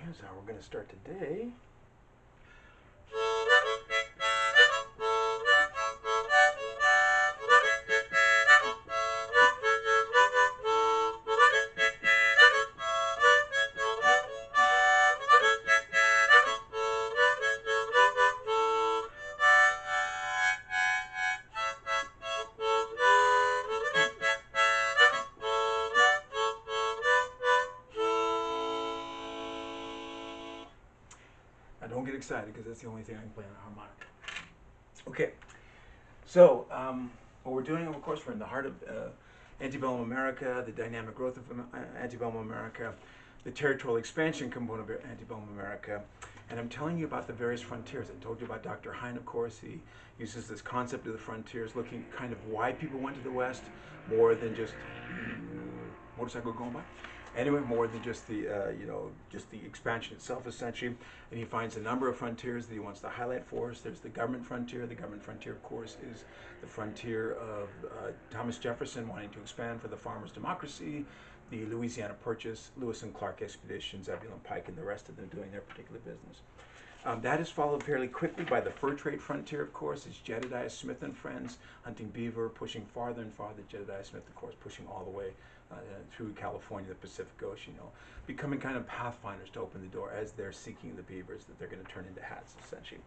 here's how we're going to start today. Now don't get excited because that's the only thing I can play on a harmonica. Okay, so what we're doing, of course, we're in the heart of Antebellum America, the dynamic growth of Antebellum America, the territorial expansion component of Antebellum America, and I'm telling you about the various frontiers. I told you about Dr. Hine, of course. He uses this concept of the frontiers, looking kind of why people went to the West, more than just motorcycle going by. Anyway, more than just the just the expansion itself, essentially. And he finds a number of frontiers that he wants to highlight for us. There's the government frontier. The government frontier, of course, is the frontier of Thomas Jefferson wanting to expand for the farmers' democracy, the Louisiana Purchase, Lewis and Clark expeditions, Zebulon Pike, and the rest of them doing their particular business. That is followed fairly quickly by the fur trade frontier, of course. It's Jedediah Smith and friends hunting beaver, pushing farther and farther. Jedediah Smith, of course, pushing all the way through California, the Pacific Ocean, becoming kind of pathfinders to open the door as they're seeking the beavers that they're going to turn into hats, essentially.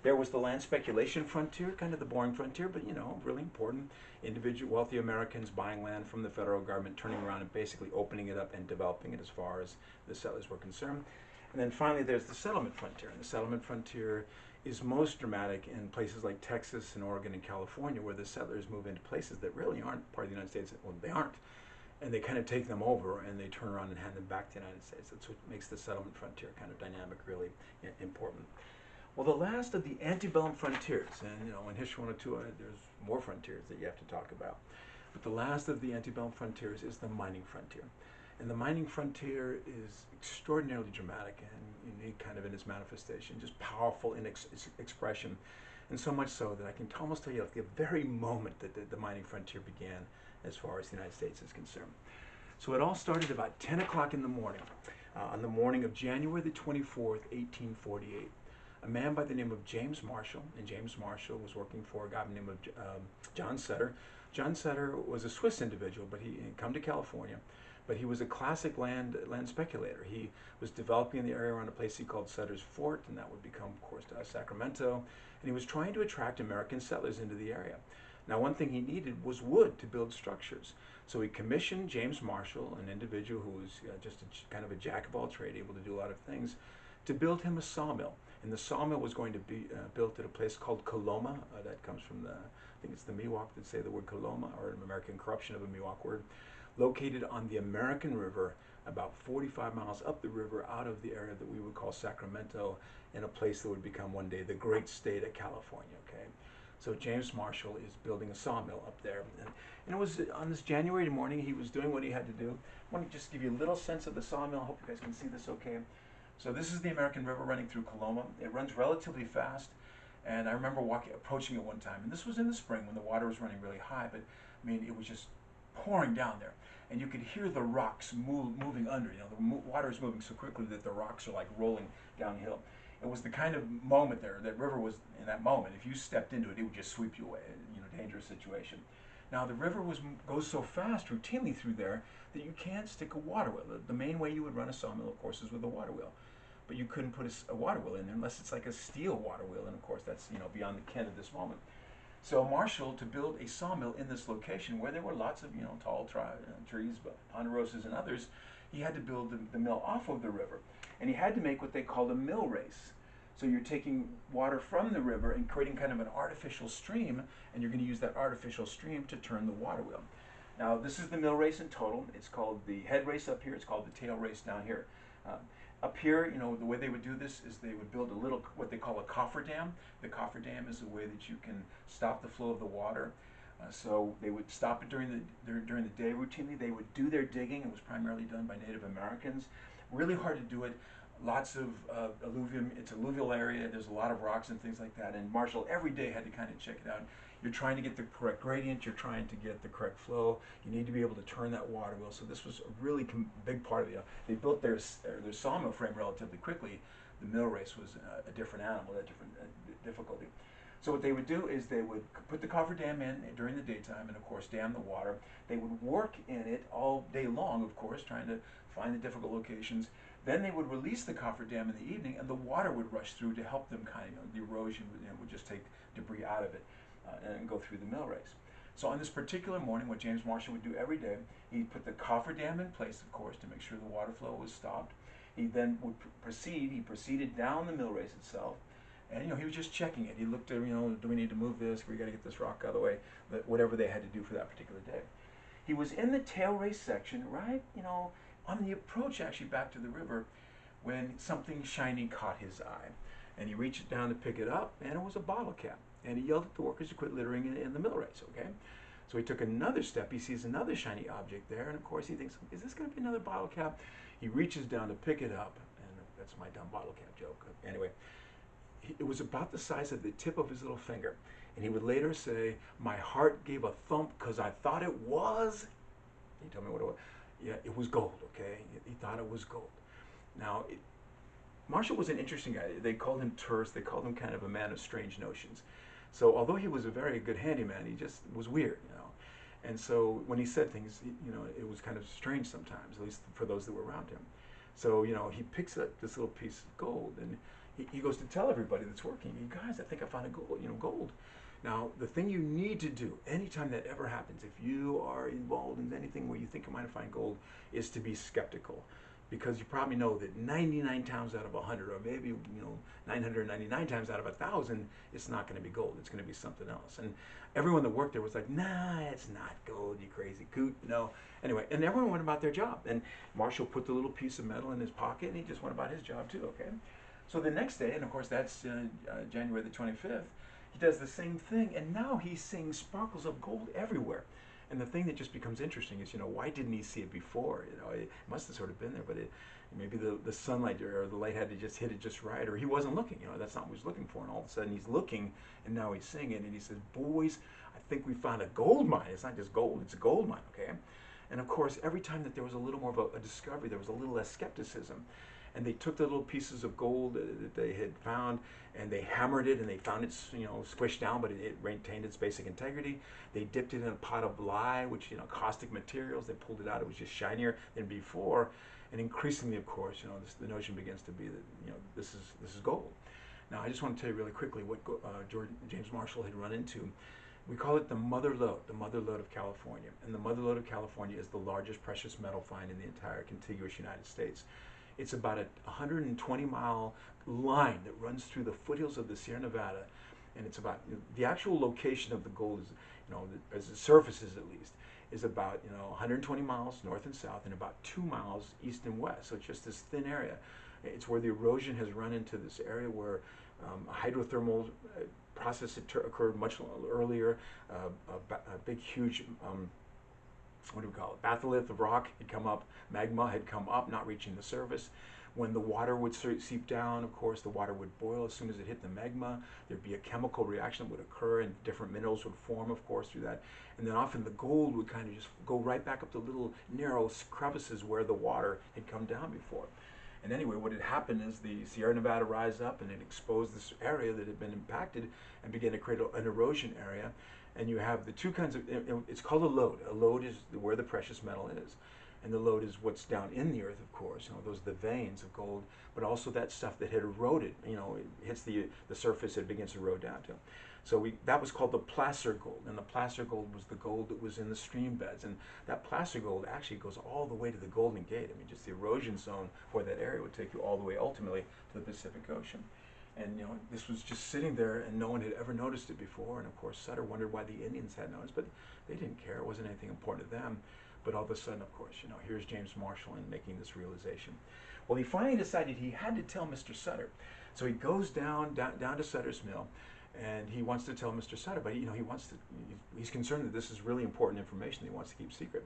There was the land speculation frontier, kind of the boring frontier, but really important. Individual wealthy Americans buying land from the federal government, turning around and basically opening it up and developing it as far as the settlers were concerned. And then finally, there's the settlement frontier. And the settlement frontier is most dramatic in places like Texas and Oregon and California, where the settlers move into places that really aren't part of the United States. Well, they aren't. And they kind of take them over and they turn around and hand them back to the United States. That's what makes the settlement frontier kind of dynamic, really important. Well, the last of the antebellum frontiers, and in History 102, there's more frontiers that you have to talk about. But the last of the antebellum frontiers is the mining frontier. And the mining frontier is extraordinarily dramatic and unique kind of in its manifestation, just powerful in its expression. And so much so that I can almost tell you at the very moment that the mining frontier began as far as the United States is concerned. So it all started about 10 o'clock in the morning, on the morning of January the 24th, 1848. A man by the name of James Marshall, and James Marshall was working for a guy by the name of John Sutter. John Sutter was a Swiss individual, but he had come to California. But he was a classic land speculator. He was developing the area around a place he called Sutter's Fort, and that would become, of course, Sacramento. And he was trying to attract American settlers into the area. Now, one thing he needed was wood to build structures. So he commissioned James Marshall, an individual who was just kind of a jack of all trades, able to do a lot of things, to build him a sawmill. And the sawmill was going to be built at a place called Coloma. That comes from I think it's the Miwok that say the word Coloma, or an American corruption of a Miwok word. Located on the American River, about 45 miles up the river out of the area that we would call Sacramento, in a place that would become one day the great state of California, okay? So James Marshall is building a sawmill up there. And it was on this January morning, he was doing what he had to do. I want to just give you a little sense of the sawmill. I hope you guys can see this okay. So this is the American River running through Coloma. It runs relatively fast. And I remember approaching it one time. And this was in the spring when the water was running really high, but I mean, it was just pouring down there. And you could hear the rocks moving under. The water is moving so quickly that the rocks are like rolling downhill. It was the kind of moment there, that river was, in that moment, if you stepped into it, it would just sweep you away, dangerous situation. Now the river goes so fast routinely through there that you can't stick a water wheel. The main way you would run a sawmill, of course, is with a water wheel. But you couldn't put a water wheel in there unless it's like a steel water wheel, and of course that's beyond the ken at this moment. So Marshall, to build a sawmill in this location where there were lots of tall trees, ponderosas and others, he had to build the mill off of the river. And he had to make what they called a mill race. So you're taking water from the river and creating kind of an artificial stream, and you're going to use that artificial stream to turn the water wheel. Now this is the mill race in total. It's called the head race up here. It's called the tail race down here. Up here, the way they would do this is they would build a little, what they call a cofferdam. The cofferdam is a way that you can stop the flow of the water. So they would stop it during the day routinely. They would do their digging. It was primarily done by Native Americans. Really hard to do it. Lots of alluvium. It's an alluvial area. There's a lot of rocks and things like that. And Marshall every day had to kind of check it out. You're trying to get the correct gradient, you're trying to get the correct flow, you need to be able to turn that water wheel. So this was a really big part of it. They built their sawmill frame relatively quickly. The mill race was a different animal, a different difficulty. So what they would do is they would put the cofferdam in during the daytime and of course dam the water. They would work in it all day long, of course, trying to find the difficult locations. Then they would release the cofferdam in the evening and the water would rush through to help them kind of, the erosion would just take debris out of it and go through the mill race. So on this particular morning, what James Marshall would do every day, he'd put the cofferdam in place, of course, to make sure the water flow was stopped. He then would proceeded down the mill race itself. And he was just checking it. He looked at, do we need to move this? We got to get this rock out of the way. But whatever they had to do for that particular day. He was in the tail race section, right, on the approach actually back to the river, when something shiny caught his eye. And he reached down to pick it up, and it was a bottle cap. And he yelled at the workers to quit littering in the mill race, okay? So he took another step. He sees another shiny object there, and of course he thinks, is this going to be another bottle cap? He reaches down to pick it up, and that's my dumb bottle cap joke. Anyway. It was about the size of the tip of his little finger. And he would later say, my heart gave a thump because I thought it was. He told me what it was. Yeah, it was gold, okay? He thought it was gold. Now, Marshall was an interesting guy. They called him terse. They called him kind of a man of strange notions. So although he was a very good handyman, he just was weird, And so when he said things, it was kind of strange sometimes, at least for those that were around him. So, he picks up this little piece of gold and he goes to tell everybody that's working, you guys, I think I found a gold, Now, the thing you need to do anytime that ever happens, if you are involved in anything where you think you might find gold, is to be skeptical. Because you probably know that 99 times out of 100, or maybe 999 times out of 1,000, it's not going to be gold. It's going to be something else. And everyone that worked there was like, nah, it's not gold, you crazy coot. Anyway, and everyone went about their job. And Marshall put the little piece of metal in his pocket, and he just went about his job too. Okay. So the next day, and of course that's January the 25th, he does the same thing, and now he's seeing sparkles of gold everywhere. And the thing that just becomes interesting is, why didn't he see it before? It must have sort of been there, but maybe the sunlight or the light had to just hit it just right, or he wasn't looking. That's not what he was looking for. And all of a sudden he's looking, and now he's seeing it, and he says, boys, I think we found a gold mine. It's not just gold, it's a gold mine, okay? And of course, every time that there was a little more of a discovery, there was a little less skepticism. And they took the little pieces of gold that they had found, and they hammered it, and they found it, squished down, but it maintained its basic integrity. They dipped it in a pot of lye, which, caustic materials. They pulled it out. It was just shinier than before. And increasingly, of course, the notion begins to be that, this is gold. Now, I just want to tell you really quickly what James Marshall had run into. We call it the Mother Lode of California. And the Mother Lode of California is the largest precious metal find in the entire contiguous United States. It's about a 120-mile line that runs through the foothills of the Sierra Nevada, and it's about, the actual location of the gold is, as it surfaces at least, is about 120 miles north and south, and about 2 miles east and west. So it's just this thin area. It's where the erosion has run into this area where a hydrothermal process had occurred much earlier. A big, huge what do we call it? Batholith of rock had come up, magma had come up, not reaching the surface. When the water would seep down, of course, the water would boil as soon as it hit the magma. There'd be a chemical reaction that would occur, and different minerals would form, of course, through that. And then often the gold would kind of just go right back up to little narrow crevices where the water had come down before. And anyway, what had happened is the Sierra Nevada rise up, and it exposed this area that had been impacted and began to create an erosion area. And you have the two kinds of, it's called a lode. A lode is where the precious metal is. And the lode is what's down in the earth, of course. Those are the veins of gold, but also that stuff that had eroded. It hits the surface, it begins to erode down to. So that was called the placer gold. And the placer gold was the gold that was in the stream beds. And that placer gold actually goes all the way to the Golden Gate. Just the erosion zone for that area would take you all the way ultimately to the Pacific Ocean. And this was just sitting there, and no one had ever noticed it before. And of course, Sutter wondered why the Indians had noticed, but they didn't care. It wasn't anything important to them. But all of a sudden, of course, here's James Marshall in making this realization. Well, he finally decided he had to tell Mr. Sutter. So he goes down to Sutter's mill, and he wants to tell Mr. Sutter, but he's concerned that this is really important information that he wants to keep secret.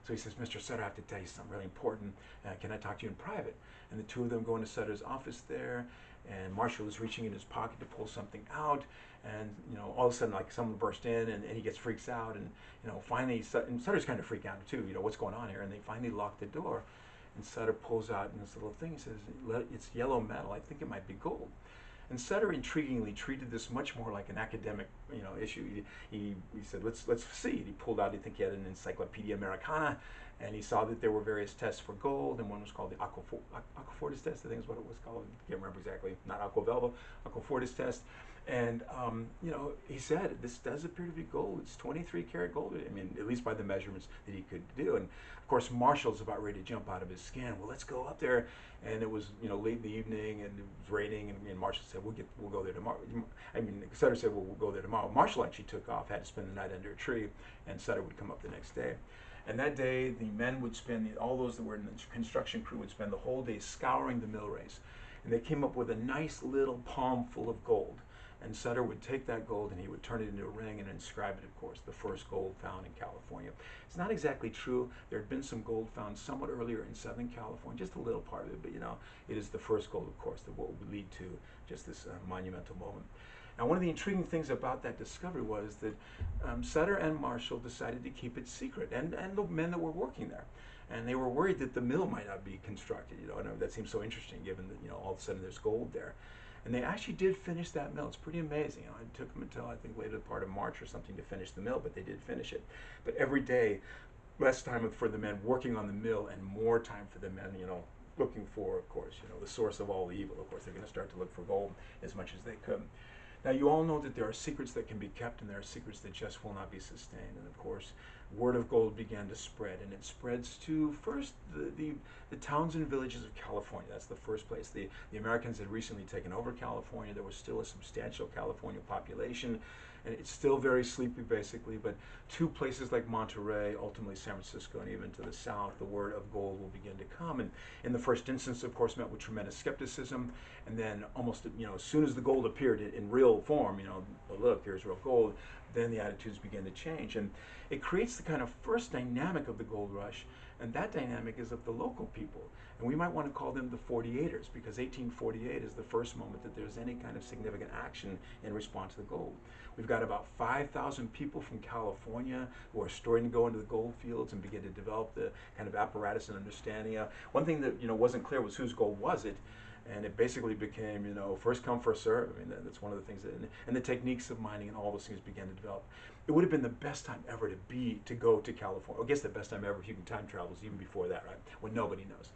So he says, Mr. Sutter, I have to tell you something really important. Can I talk to you in private? And the two of them go into Sutter's office there, and Marshall is reaching in his pocket to pull something out, and all of a sudden, like, someone burst in, and he gets freaks out, and finally, and Sutter's kind of freaked out too. What's going on here? And they finally lock the door, and Sutter pulls out in this little thing. He says, "It's yellow metal. I think it might be gold." And Sutter intriguingly treated this much more like an academic, issue. He said, let's see. He pulled out, I think he had an Encyclopedia Americana, and he saw that there were various tests for gold, and one was called the Aquafortis test, I think is what it was called. I can't remember exactly. Not Aquavelva, Aquafortis test. And he said, this does appear to be gold. It's 23 karat gold. I mean, at least by the measurements that he could do. And of course, Marshall's about ready to jump out of his skin. Well, let's go up there. And it was, late in the evening, and it was raining. And Marshall said, we'll go there tomorrow. I mean, Sutter said, well, we'll go there tomorrow. Marshall actually took off, had to spend the night under a tree, and Sutter would come up the next day. And that day, the men would spend, all those that were in the construction crew would spend the whole day scouring the mill race. And they came up with a nice little palm full of gold. And Sutter would take that gold and he would turn it into a ring and inscribe it, of course, the first gold found in California. It's not exactly true. There had been some gold found somewhat earlier in Southern California, just a little part of it, but it is the first gold, of course, that will lead to just this monumental moment. Now, one of the intriguing things about that discovery was that Sutter and Marshall decided to keep it secret, and the men that were working there. And they were worried that the mill might not be constructed, and that seems so interesting given that, all of a sudden there's gold there. And they actually did finish that mill. It's pretty amazing. It took them until, I think, later part of March or something to finish the mill, but they did finish it. But every day, less time for the men working on the mill and more time for the men, looking for, of course, the source of all evil. Of course, they're going to start to look for gold as much as they could. Now, you all know that there are secrets that can be kept and there are secrets that just will not be sustained. And of course, word of gold began to spread, and it spreads to first the towns and villages of California. That's the first place. The Americans had recently taken over California. There was still a substantial California population, and it's still very sleepy, basically. But two places like Monterey, ultimately San Francisco, and even to the south, the word of gold will begin to come. And in the first instance, of course, met with tremendous skepticism. And then almost, as soon as the gold appeared in real form, oh, look, here's real gold, then the attitudes begin to change. And it creates the kind of first dynamic of the gold rush, and that dynamic is of the local people. And we might want to call them the 48ers, because 1848 is the first moment that there's any kind of significant action in response to the gold. We've got about 5,000 people from California who are starting to go into the gold fields and begin to develop the kind of apparatus and understanding. One thing that wasn't clear was whose gold was it. And it basically became, first come, first serve. I mean, that's one of the things and the techniques of mining and all those things began to develop. It would have been the best time ever to go to California. I guess the best time ever if you can time travel is even before that, right? When nobody knows.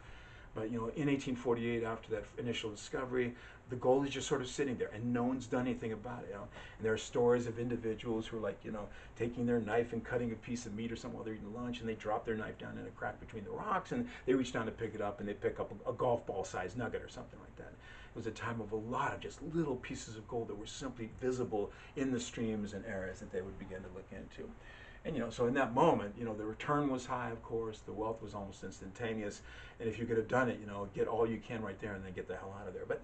But, in 1848, after that initial discovery, the gold is just sort of sitting there, and no one's done anything about it. And there are stories of individuals who are like, taking their knife and cutting a piece of meat or something while they're eating lunch, and they drop their knife down in a crack between the rocks, and they reach down to pick it up, and they pick up a golf ball-sized nugget or something like that. It was a time of a lot of just little pieces of gold that were simply visible in the streams and areas that they would begin to look into. And so in that moment, the return was high, of course, the wealth was almost instantaneous, and if you could have done it, get all you can right there and then get the hell out of there. But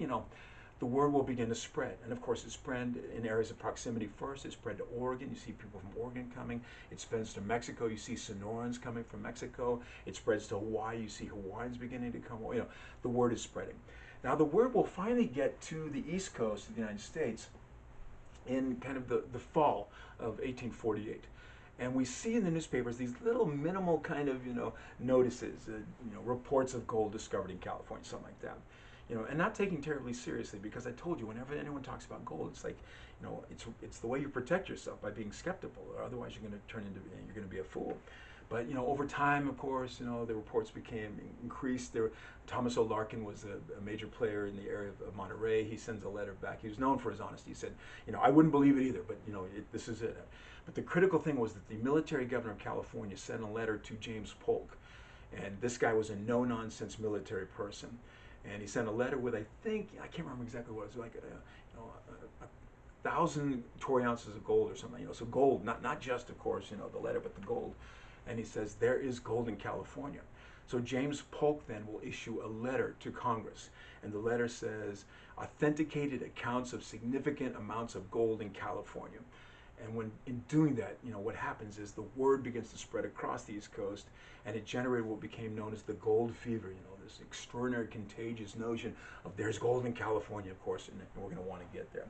the word will begin to spread, and of course it spread in areas of proximity first. It spread to Oregon. You see people from Oregon coming. It spreads to Mexico. You see Sonorans coming from Mexico. It spreads to Hawaii. You see Hawaiians beginning to come. The word is spreading. Now the word will finally get to the East Coast of the United States in kind of the fall of 1848. And we see in the newspapers these little minimal kind of, notices, reports of gold discovered in California, something like that. And not taking terribly seriously, because I told you, whenever anyone talks about gold, it's like, it's the way you protect yourself by being skeptical, or otherwise you're going to be a fool. But over time, of course, the reports became increased. Thomas O. Larkin was a major player in the area of Monterey. He sends a letter back. He was known for his honesty. He said, I wouldn't believe it either, but this is it. But the critical thing was that the military governor of California sent a letter to James Polk, and this guy was a no-nonsense military person. And he sent a letter with, I can't remember exactly what it was, like 1,000 troy ounces of gold or something. So gold, not just, of course, the letter, but the gold. And he says, there is gold in California. So James Polk then will issue a letter to Congress. And the letter says, authenticated accounts of significant amounts of gold in California. And when in doing that, what happens is the word begins to spread across the East Coast, and it generated what became known as the gold fever. This extraordinary contagious notion of there's gold in California, of course, and we're going to want to get there.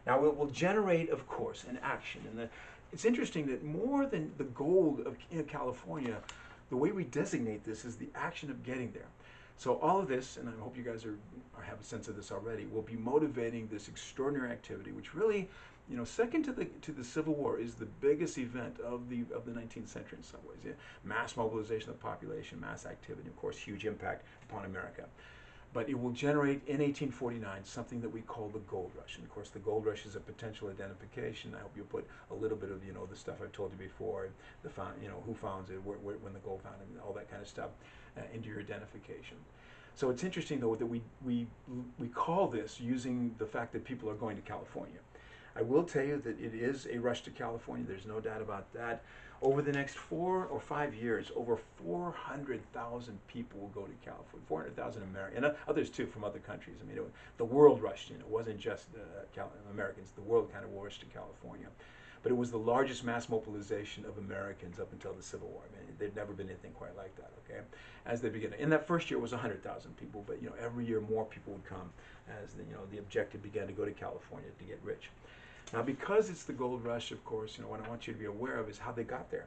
Now it will generate, of course, an action. And it's interesting that more than the gold of California, the way we designate this is the action of getting there. So all of this, and I hope you guys have a sense of this already, will be motivating this extraordinary activity, which really, second to the Civil War, is the biggest event of the 19th century in some ways. Yeah? Mass mobilization of the population, mass activity, of course, huge impact upon America. But it will generate in 1849 something that we call the gold rush. And of course, the gold rush is a potential identification. I hope you put a little bit of the stuff I've told you before, who founds it, when the gold found it, all that kind of stuff into your identification. So it's interesting though that we call this using the fact that people are going to California. I will tell you that it is a rush to California. There's no doubt about that. Over the next 4 or 5 years, over 400,000 people will go to California. 400,000 Americans, and others too from other countries. I mean, the world rushed in. It wasn't just Americans. The world kind of rushed to California. But it was the largest mass mobilization of Americans up until the Civil War. I mean, there'd never been anything quite like that, okay? As they began. In that first year, it was 100,000 people, but every year more people would come as the objective began to go to California to get rich. Now, because it's the gold rush, of course, what I want you to be aware of is how they got there.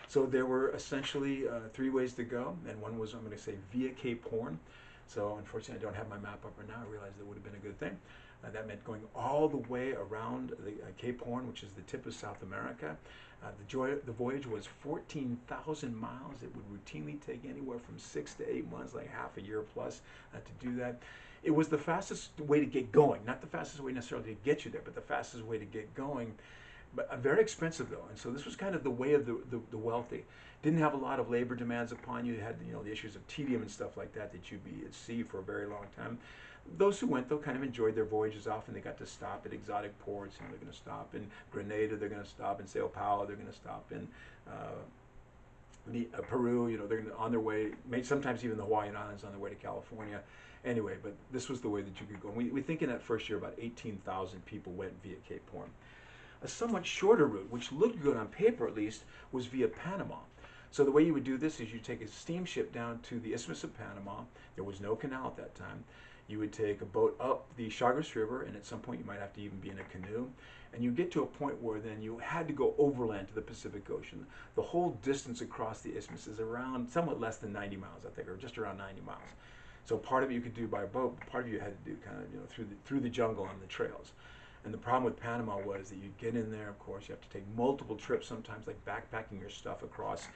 So there were essentially 3 ways to go, and one was, I'm going to say, via Cape Horn. So unfortunately, I don't have my map up right now. I realize that would have been a good thing. That meant going all the way around the Cape Horn, which is the tip of South America. The voyage was 14,000 miles. It would routinely take anywhere from 6 to 8 months, like half a year plus, to do that. It was the fastest way to get going, not the fastest way necessarily to get you there, but the fastest way to get going. But very expensive though, and so this was kind of the way of the wealthy. Didn't have a lot of labor demands upon you. You had the issues of tedium and stuff like that you'd be at sea for a very long time. Those who went though kind of enjoyed their voyages. Often they got to stop at exotic ports. They're going to stop in Grenada. They're going to stop in Sao Paulo. They're going to stop in Peru. They're going to, on their way. Sometimes even the Hawaiian Islands on their way to California. Anyway, but this was the way that you could go. And we think in that first year about 18,000 people went via Cape Horn. A somewhat shorter route, which looked good on paper at least, was via Panama. So the way you would do this is you take a steamship down to the Isthmus of Panama. There was no canal at that time. You would take a boat up the Chagres River, and at some point you might have to even be in a canoe. And you get to a point where then you had to go overland to the Pacific Ocean. The whole distance across the isthmus is around somewhat less than 90 miles, I think, or just around 90 miles. So part of it you could do by boat, part of it you had to do kind of through the jungle on the trails. And the problem with Panama was that you'd get in there, of course, you have to take multiple trips, sometimes like backpacking your stuff across,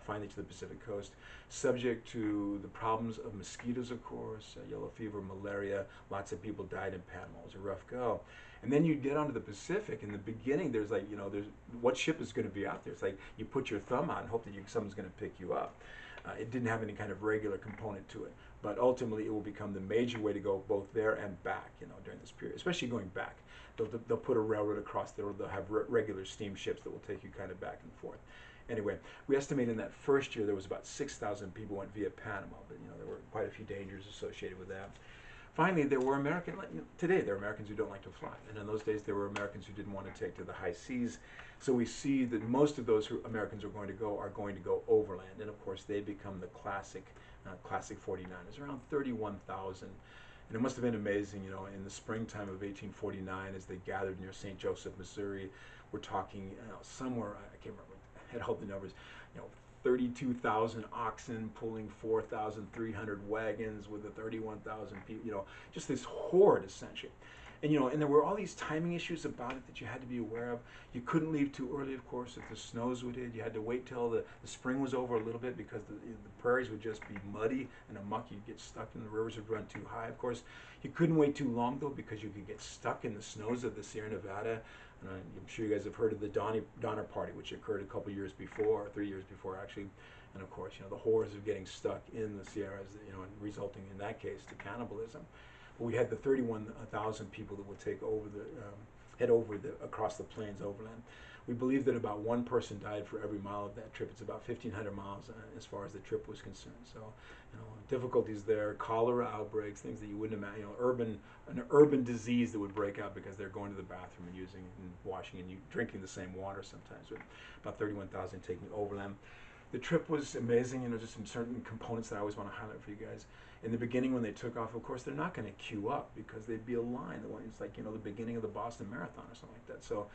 finally to the Pacific coast, subject to the problems of mosquitoes, of course, yellow fever, malaria. Lots of people died in Panama. It was a rough go. And then you'd get onto the Pacific. In the beginning, there's like, there's what ship is going to be out there? It's like you put your thumb out and hope that someone's going to pick you up. It didn't have any kind of regular component to it. But ultimately, it will become the major way to go both there and back, during this period, especially going back. They'll put a railroad across there, or they'll have regular steamships that will take you kind of back and forth. Anyway, we estimate in that first year there was about 6,000 people went via Panama, but there were quite a few dangers associated with that. Finally, there were today there are Americans who don't like to fly, and in those days there were Americans who didn't want to take to the high seas. So we see that most of those Americans are going to go overland, and of course they become the classic 49ers, around 31,000. And it must have been amazing, in the springtime of 1849 as they gathered near St. Joseph, Missouri. We're talking somewhere, I can't remember, I had all the numbers, 32,000 oxen pulling 4,300 wagons with the 31,000 people, just this horde essentially. And and there were all these timing issues about it that you had to be aware of. You couldn't leave too early, of course, if the snows would hit. You had to wait till the spring was over a little bit because the prairies would just be muddy and a muck. You'd get stuck and the rivers would run too high, of course. You couldn't wait too long, though, because you could get stuck in the snows of the Sierra Nevada. And I'm sure you guys have heard of the Donner Party, which occurred a couple years before, or 3 years before, actually. And, of course, the horrors of getting stuck in the Sierras, and resulting, in that case, to cannibalism. We had the 31,000 people that would take over head over across the plains overland. We believe that about one person died for every mile of that trip. It's about 1,500 miles as far as the trip was concerned. So, difficulties there, cholera outbreaks, things that you wouldn't imagine. An urban disease that would break out because they're going to the bathroom and using and washing and drinking the same water sometimes. With about 31,000 taking overland. The trip was amazing. Just some certain components that I always want to highlight for you guys. In the beginning, when they took off, of course, they're not going to queue up because they'd be a line. It's like the beginning of the Boston Marathon or something like that. So,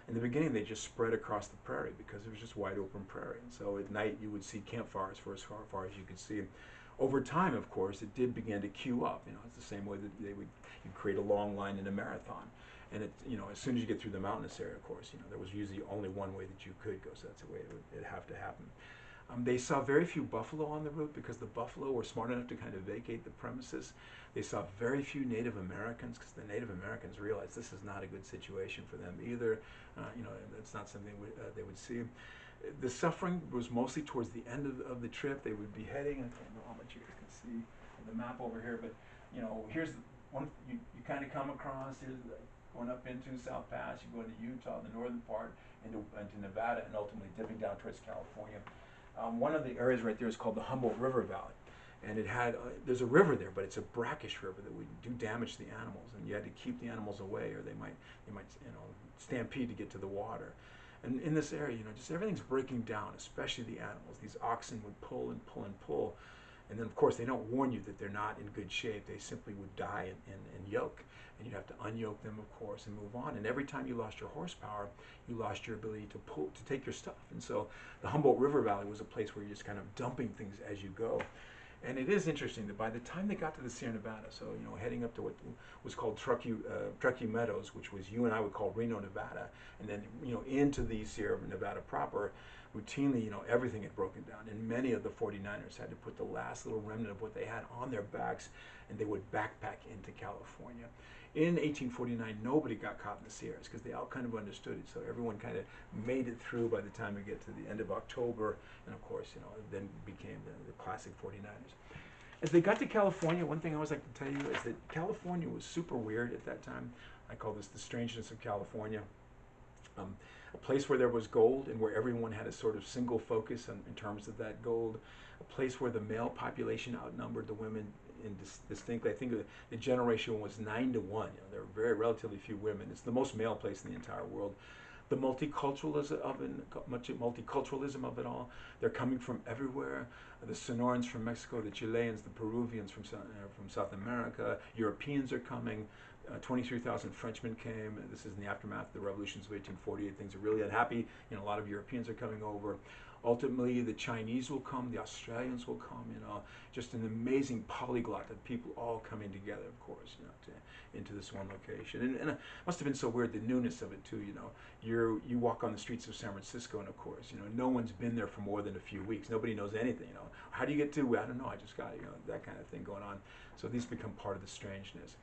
in the beginning, they just spread across the prairie because it was just wide open prairie. And so at night, you would see campfires for as far as you could see. Over time, of course, it did begin to queue up. It's the same way that you'd create a long line in a marathon. And as soon as you get through the mountainous area, of course, there was usually only one way that you could go. So that's the way it'd have to happen. They saw very few buffalo on the route because the buffalo were smart enough to kind of vacate the premises. They saw very few Native Americans because the Native Americans realized this is not a good situation for them either. That's not something they would see. The suffering was mostly towards the end of the trip. They would be heading, I don't know how much you guys can see on the map over here, but here's one you kind of come across. Here's going up into South Pass, you go into Utah, the northern part, into Nevada, and ultimately dipping down towards California. One of the areas right there is called the Humboldt River Valley, and it had there's a river there, but it's a brackish river that would do damage to the animals, and you had to keep the animals away, or they might stampede to get to the water. And in this area, just everything's breaking down, especially the animals. These oxen would pull and pull and pull, and then of course they don't warn you that they're not in good shape. They simply would die and yoke, and you'd have to unyoke them, of course, and move on. And every time you lost your horsepower, you lost your ability to take your stuff. And so the Humboldt River Valley was a place where you're just kind of dumping things as you go. And it is interesting that by the time they got to the Sierra Nevada, so heading up to what was called Truckee Meadows, which was you and I would call Reno, Nevada, and then into the Sierra Nevada proper, routinely everything had broken down, and many of the 49ers had to put the last little remnant of what they had on their backs, and they would backpack into California. In 1849, nobody got caught in the Sierras because they all kind of understood it. So everyone kind of made it through by the time we get to the end of October. And of course, then became the classic 49ers. As they got to California, one thing I always like to tell you is that California was super weird at that time. I call this the strangeness of California. A place where there was gold and where everyone had a sort of single focus in terms of that gold. A place where the male population outnumbered the women distinctly. I think the gender ratio was 9 to 1. There were very relatively few women. It's the most male place in the entire world. The multiculturalism of it all. They're coming from everywhere. The Sonorans from Mexico, the Chileans, the Peruvians from South America. Europeans are coming. 23,000 Frenchmen came. This is in the aftermath of the revolutions of 1848. Things are really unhappy. A lot of Europeans are coming over. Ultimately, the Chinese will come, the Australians will come, just an amazing polyglot of people all coming together, of course, into this one location. And it must have been so weird, the newness of it too, You walk on the streets of San Francisco, and of course, no one's been there for more than a few weeks. Nobody knows anything, How do you get to, I don't know, I just got it, that kind of thing going on. So these become part of the strangeness.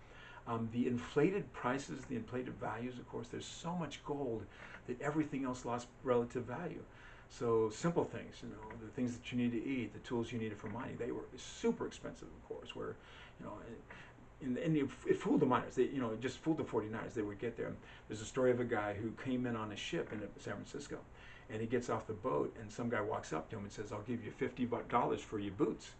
The inflated prices, the inflated values, of course, there's so much gold that everything else lost relative value. So simple things, the things that you need to eat, the tools you needed for mining, they were super expensive, of course, where, and it fooled the miners. They, it just fooled the 49ers. They would get there. There's a story of a guy who came in on a ship in San Francisco, and he gets off the boat, and some guy walks up to him and says, "I'll give you $50 for your boots."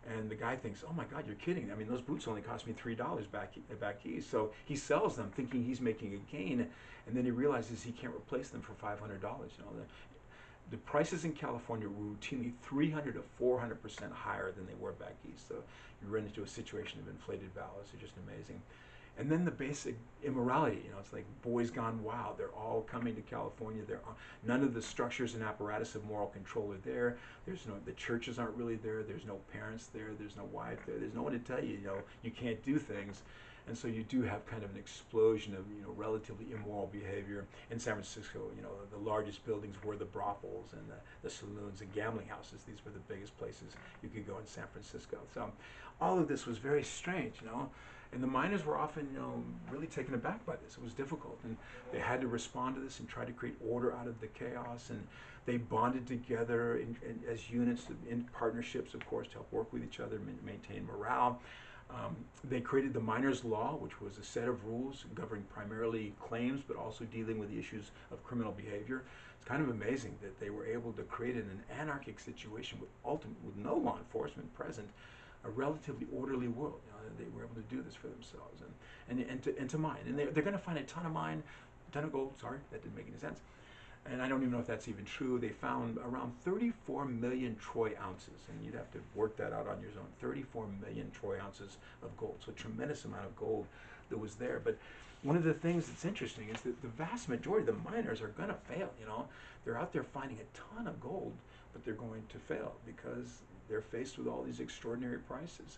And the guy thinks, "Oh my God, you're kidding. I mean, those boots only cost me $3 back east." So he sells them thinking he's making a gain, and then he realizes he can't replace them for $500. The prices in California were routinely 300 to 400% higher than they were back east. So you run into a situation of inflated values. They're just amazing. And then the basic immorality, it's like boys gone wild. They're all coming to California. None of the structures and apparatus of moral control are there. The churches aren't really there. There's no parents there. There's no wife there. There's no one to tell you, you can't do things. And so you do have kind of an explosion of, relatively immoral behavior. In San Francisco, the largest buildings were the brothels and the saloons and gambling houses. These were the biggest places you could go in San Francisco. So all of this was very strange, And the miners were often, really taken aback by this. It was difficult, and they had to respond to this and try to create order out of the chaos. And they bonded together as units, in partnerships, of course, to help work with each other, maintain morale. They created the miners' law, which was a set of rules governing primarily claims, but also dealing with the issues of criminal behavior. It's kind of amazing that they were able to create in an anarchic situation with no law enforcement present, a relatively orderly world. You know, they were able to do this for themselves and to mine. And they're going to find a ton of gold. Sorry, that didn't make any sense. And I don't even know if that's even true. They found around 34 million troy ounces, and you'd have to work that out on your own. 34 million troy ounces of gold, so a tremendous amount of gold that was there. But one of the things that's interesting is that the vast majority of the miners are going to fail. You know, they're out there finding a ton of gold, but they're going to fail because they're faced with all these extraordinary prices.